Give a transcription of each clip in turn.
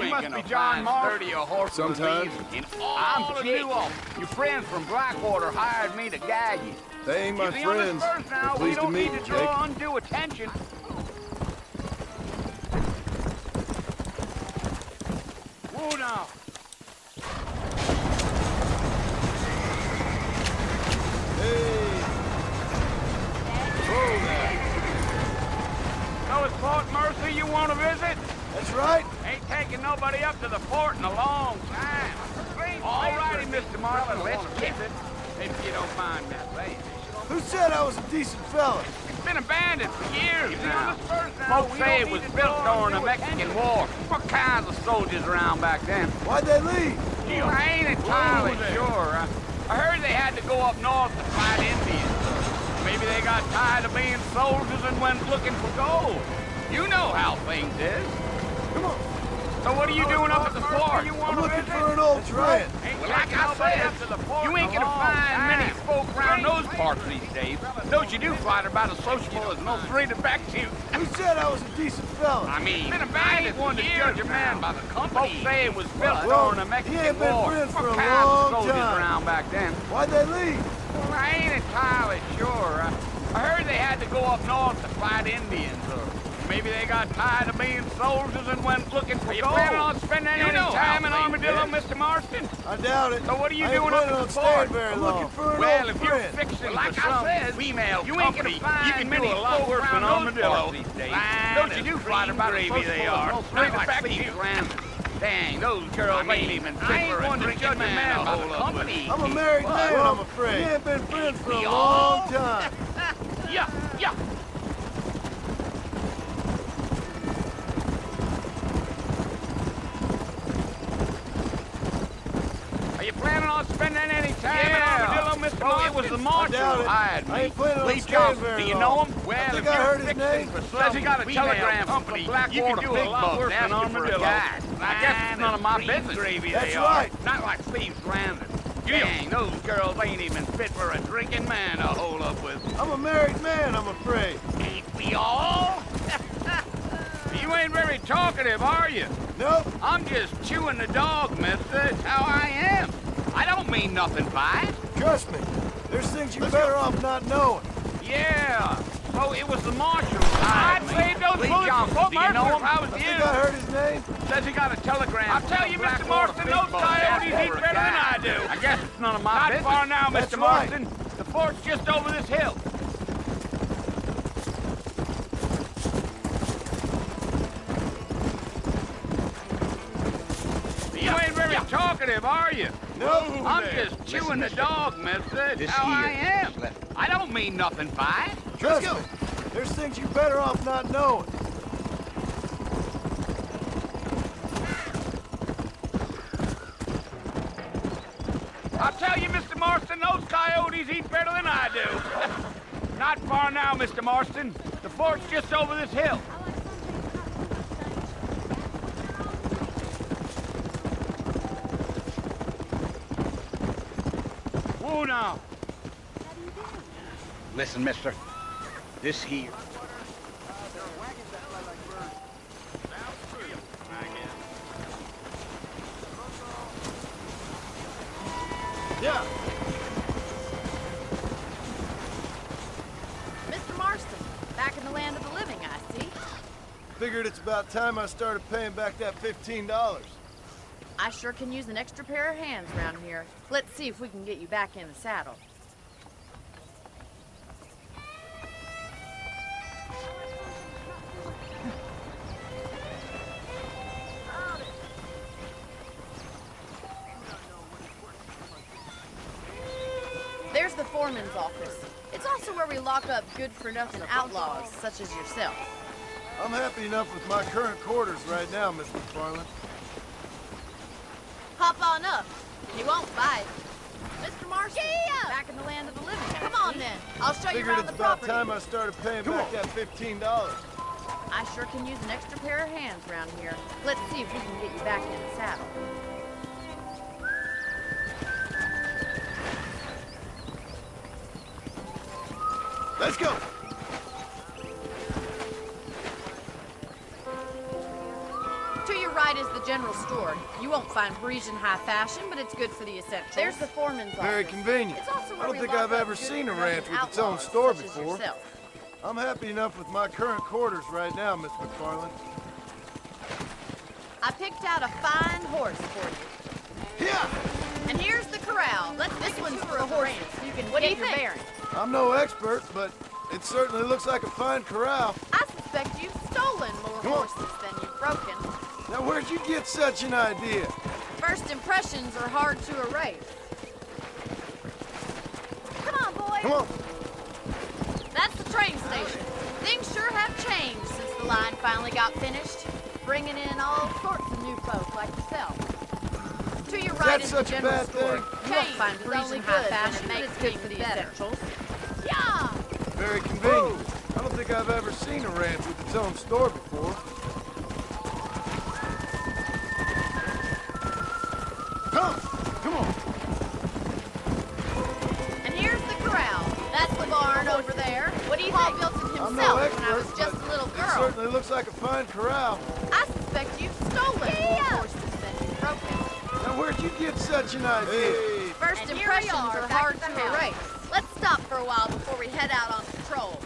You must be John Mark. Sometimes. I'm Chick. Your friends from Blackwater hired me to guide you. They ain't my You see, on friends. this first now, They're we pleased to don't meet need you, to draw Jake. undue attention. Whoa now. Hey. Whoa there. So it's Fort Mercy you want to visit? That's right. Ain't taking nobody up to the fort in a long time. All righty, Mr. Marshall, let's kiss it. If you don't mind that, lady. Who said I was a decent fella? It's been abandoned for years now. Folks say it was built during the Mexican War. What kinds of soldiers around back then? Why'd they leave? I ain't entirely sure. I heard they had to go up north to fight Indians. Maybe they got tired of being soldiers and went looking for gold. You know how things is. Come on. So what are you doing up at the fort? I'm looking for an old friend. Well, like I said, you ain't gonna find many folk around those parts these days. Those you do find are about as sociable as no straight back to you. Who said I was a decent fella? I mean, I ain't one to judge a man by the company. Folks say it was built Well, during the he Mexican ain't been War. friends for What a kinds of long soldiers time. around back then? Why'd they leave? Well, I ain't entirely sure. I heard they had to go up north to fight Indians, or maybe they got tired of being soldiers and went looking for gold. Are you planning on spending any time in Armadillo, Mr. Marston? I doubt it. So what are you I ain't doing up planning at on the staying fort? very I'm long. looking for an Well, old if you're friend. fixing Like for I something, said, female you ain't gonna find you can do many a lot folk worse than around those Armadillo parts these days. Don't you do fight about gravy they are. Not like Steve Granville. Dang, those girls ain't even fit for a drinking man by the company. I'm a married man, I'm afraid. We ain't been friends for a long time. Yeah, yeah. Are you planning on spending any time in Armadillo, Mr. Marston? It was the marshal doubt who it. hired I me. ain't planning on Lee staying Johnson, very do you long. know him? Well, I think if I you're heard his fixing name. for Says he got a female telegram company, from Blackwater you can do a big lot bucks worse than asking for a Armadillo. guide. I guess it's none of my business. Gravy That's they right. Not like Steve's Granville. Dang, those girls ain't even fit for a drinking man to hold up with. I'm a married man, I'm afraid. Ain't we all? You ain't very talkative, are you? Nope. I'm just chewing the dog, mister. That's how I am. I don't mean nothing by it. Trust me. There's things you're better off not knowing. Yeah. So it was the marshal. I'd save those Lee bullets Johnson, before do you know Marshall him? if I was I you. think I heard his name. Says he got a telegram. I'll tell you, Mr. Marston, those coyotes eat better than I do. I guess it's none of my business. Not far now, That's Mr. right. Marston. The fort's just over this hill. You ain't very talkative, are you? Nope. I'm just chewing the dog, mister. That's how I am. I don't mean nothing by it. Trust me. There's things you're better off not knowing. I'll tell you, Mr. Marston, those coyotes eat better than I do. Not far now, Mr. Marston. The fort's just over this hill. Whoa now. Listen, mister. This here. Yeah. Mr. Marston, back in the land of the living, I see. Figured it's about time I started paying back that $15. I sure can use an extra pair of hands around here. Let's see if we can get you back in the saddle. There's the foreman's office. It's also where we lock up good-for-nothing outlaws, such as yourself. I'm happy enough with my current quarters right now, Miss McFarland. Hop on up. You won't bite. Mr. Marston, back in the land of the living. Come on, then. I'll show you Figured around it's the about property. time I started paying back that $15. I sure can use an extra pair of hands around here. Let's see if we can get you back in the saddle. Let's go. To your right is the general store. You won't find Parisian high fashion, but it's good for the essentials. There's the foreman's office. Very convenient. It's also I where don't we think lock I've up ever good seen a for ranch nothing with its own outlaws, store such as before. yourself. I'm happy enough with my current quarters right now, Miss McFarland. I picked out a fine horse for you. Yeah! And here's the corral. This one's for the horses. You can get your bearings. I'm no expert, but it certainly looks like a fine corral. I suspect you've stolen more Come on. horses than you've broken. Now, where'd you get such an idea? First impressions are hard to erase. Come on, boys. Come on. That's the train station. Things sure have changed since the line finally got finished, bringing in all sorts of new folk like yourself. To your right is the such a general bad store. thing? You won't find Parisian high fashion, but it's good for the essentials. Yeah! Very convenient. I don't think I've ever seen a ranch with its own store before. Come on. And here's the corral. That's the barn over there. What do you think? Paul built it I'm himself no expert, when I was just but a little it girl. certainly looks like a fine corral. I suspect you've stolen more horses than you've broken. Now, where'd you get such an idea? First And here we impressions are, are back hard at to the house. erase. Let's stop for a while before we head out on patrol.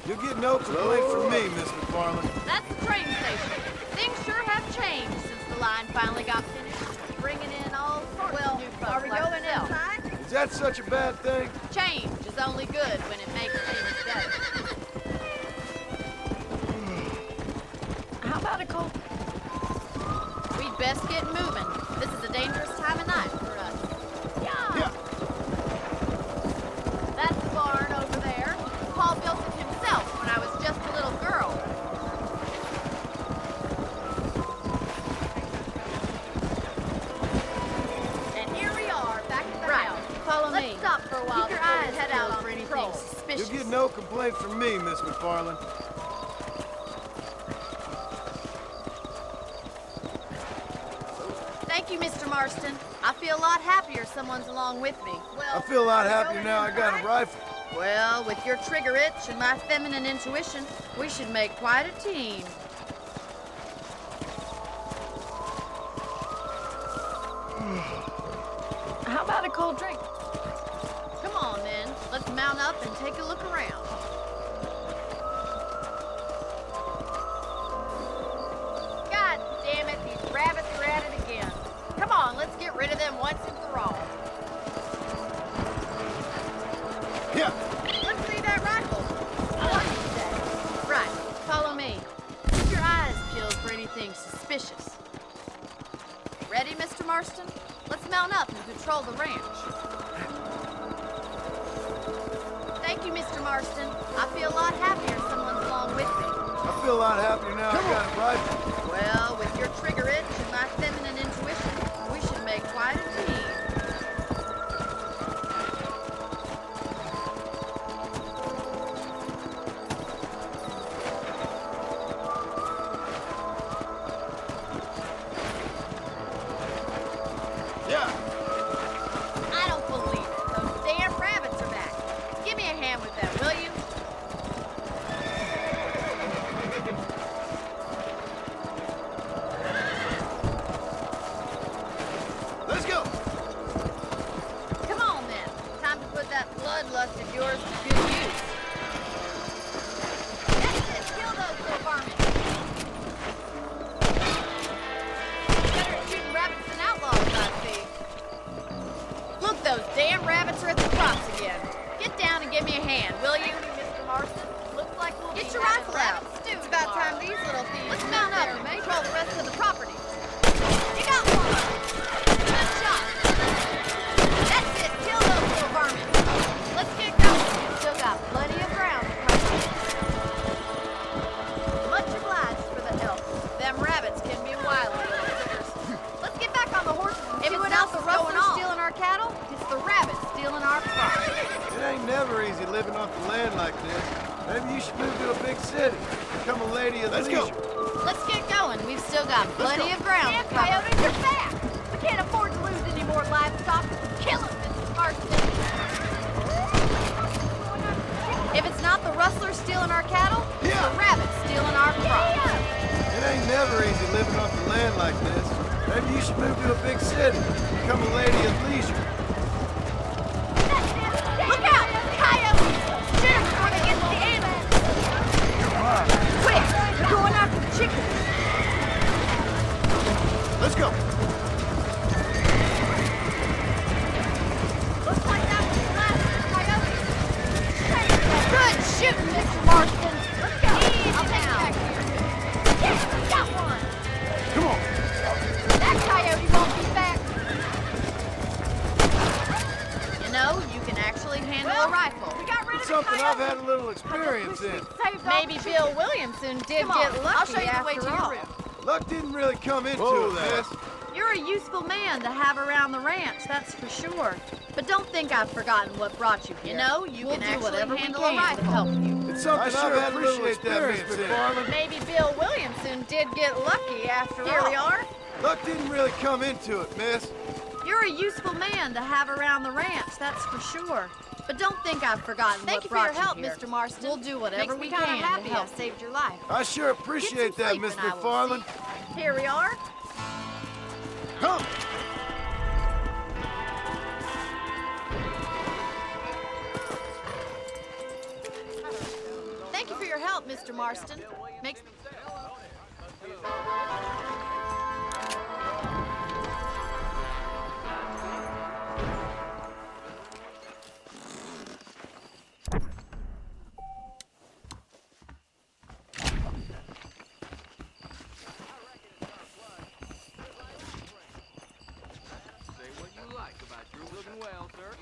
You'll get no complaint from me, Miss McFarland. That's the train station. Things sure have changed since the line finally got finished, bringing in all sorts of new folk Are we like going yourself. inside? Is that such a bad thing? Change is only good when it makes things better. How about a cold? We'd best get moving. This is a dangerous time of night for us. Yeah. That's the barn over there. Paul built it himself when I was just a little girl. And here we are, back at the house. Follow me. Let's stop for a while. Keep your eyes head out for anything suspicious. You'll get no complaint from me, Miss McFarland. Thank you, Mr. Marston. I feel a lot happier someone's along with me. I feel a lot happier now I got a rifle. Well, with your trigger itch and my feminine intuition, we should make quite a team. How about a cold drink? Come on, then. Let's mount up and take a look around. God damn it, these rabbits are at it again. Come on, let's get rid of them once and for all. Yeah. Let's see that rifle. What is that? Right, follow me. Keep your eyes peeled for anything suspicious. Ready, Mr. Marston? Let's mount up and patrol the ranch. Thank you, Mr. Marston. I feel a lot happier someone's along with me. I feel a lot happier now I got a rifle. Well, with your trigger itch and my feminine intuition, we should make quite a team. Yeah. I don't believe it. Those damn rabbits are back. Give me a hand with that, will you? Let's go. Come on, then. Time to put that bloodlust of yours to good use. That's it. Kill those little varmints. Better at shooting rabbits than outlaws, I see. Look, those damn rabbits are at the crops again. Get down and give me a hand, will you? Mr. Marston. Looks like we'll get your rifle out. It's about time these little thieves. Let's mount up and patrol the rest of the property. You got one. Good shot. That's it. Kill those little varmints. Let's get going. We've still got plenty of ground to cover. Much obliged for the help. Them rabbits can be wild little critters. Let's get back on the horses and see what else is going on. Stealing our cattle? It's the rabbits stealing our crops. It ain't never easy living off the land like this. Maybe you should move to a big city. Become a lady of leisure. Let's get going. We've still got plenty of ground to cover. Coyotes are back! We can't afford to lose any more livestock. Kill him, Mrs. Marston. If it's not the rustlers stealing our cattle, it's the rabbits stealing our crops. It ain't never easy living off the land like should move to a big city, become a lady of leisure. Look out! Coyotes! Shoot 'em before they get to the ambulance! Quick! They're going after the chickens! Let's go. Looks like that was the last of the coyotes. Good shooting, Mr. Marston! Let's go! Easy I'll take now. It back here. Yes, got one! Come on. That coyote won't be back! You know, you can actually handle a rifle. We got rid It's of the something I've coyote. had a little experience in. Maybe Bill Williamson did Come on, get lucky I'll show you the way after to your all. room. Luck didn't really come into it, miss. You're a useful man to have around the ranch, that's for sure. But don't think I've forgotten what brought you here. You know, you can do whatever we can to help you. It's something I've had a little experience in. Maybe Bill Williamson did get lucky after all. Here we are. Luck didn't really come into it, miss. You're a useful man to have around the ranch, that's for sure. But don't think I've forgotten Thank what you for your brought help, here. Mr. Marston. We'll do whatever Makes we me kinda can happy to help. I saved your life. I sure appreciate that, Miss Get some sleep and I will McFarland. see. Here we are. Come. Thank you for your help, Mr. Marston. Makes Say what you like about your looking well, sir.